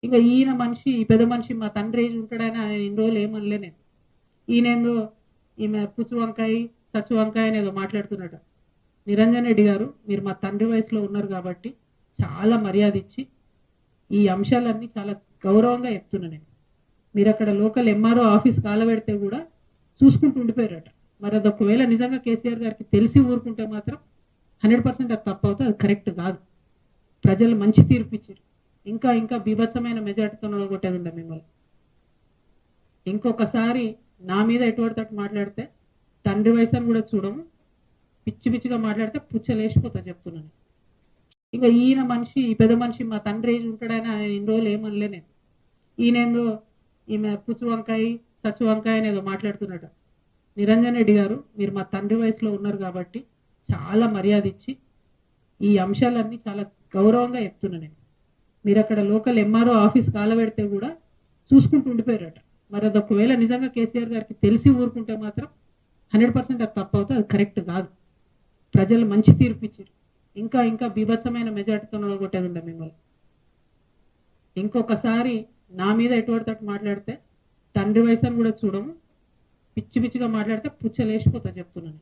ఇక ఈయన మనిషి ఈ పెద్ద మనిషి మా తండ్రి ఏజ్ ఉంటాడని ఆయన ఇన్ని రోజులు ఏమనలే నేను. ఈయనేందో ఈమె పుచ్చు వంకాయ, సచ్చు వంకాయ అనేదో మాట్లాడుతున్నాడు. నిరంజన్ రెడ్డి గారు మీరు మా తండ్రి వయసులో ఉన్నారు కాబట్టి చాలా మర్యాద ఇచ్చి ఈ అంశాలన్నీ చాలా గౌరవంగా చెప్తున్నా నేను. మీరు అక్కడ లోకల్ ఎంఆర్ఓ ఆఫీస్ కాలబెడితే కూడా చూసుకుంటూ ఉండిపోయారట. మరి అది ఒకవేళ నిజంగా కేసీఆర్ గారికి తెలిసి ఊరుకుంటే మాత్రం 100% అది తప్పు అవుతుంది, అది కరెక్ట్ కాదు. ప్రజలు మంచి తీర్పు ఇచ్చారు. ఇంకా ఇంకా బీభత్సమైన మెజార్టీతో కొట్టేది ఉండే మిమ్మల్ని. ఇంకొకసారి నా మీద ఎటువంటి తట్టు మాట్లాడితే తండ్రి వయసు అని కూడా చూడము, పిచ్చి పిచ్చిగా మాట్లాడితే పుచ్చలేసిపోతా చెప్తున్నాను. ఇక ఈయన మనిషి ఈ పెద్ద మనిషి మా తండ్రి ఏజ్ ఉంటాడని ఆయన ఇన్ని రోజులు ఏమనలే నేను. ఈయనేందో ఈమె పుచ్చు వంకాయ, సచ్చు వంకాయ అనేదో మాట్లాడుతున్నాడు. నిరంజన్ రెడ్డి గారు మీరు మా తండ్రి వయసులో ఉన్నారు కాబట్టి చాలా మర్యాద ఇచ్చి ఈ అంశాలన్నీ చాలా గౌరవంగా చెప్తున్నా నేను. మీరు అక్కడ లోకల్ ఎంఆర్ఓ ఆఫీస్ కాలబెడితే కూడా చూసుకుంటూ ఉండిపోయారట. మరి అది ఒకవేళ నిజంగా కేసీఆర్ గారికి తెలిసి ఊరుకుంటే మాత్రం 100% అది తప్పు అవుతుంది, అది కరెక్ట్ కాదు. ప్రజలు మంచి తీర్పు ఇచ్చారు. ఇంకా ఇంకా బీభత్సమైన మెజార్టీతో కొట్టేది ఉండే మిమ్మల్ని. ఇంకొకసారి నా మీద ఎటువంటి తట్టు మాట్లాడితే తండ్రి వయసు అని కూడా చూడము, పిచ్చి పిచ్చిగా మాట్లాడితే పుచ్చలేసిపోతా చెప్తున్నాను.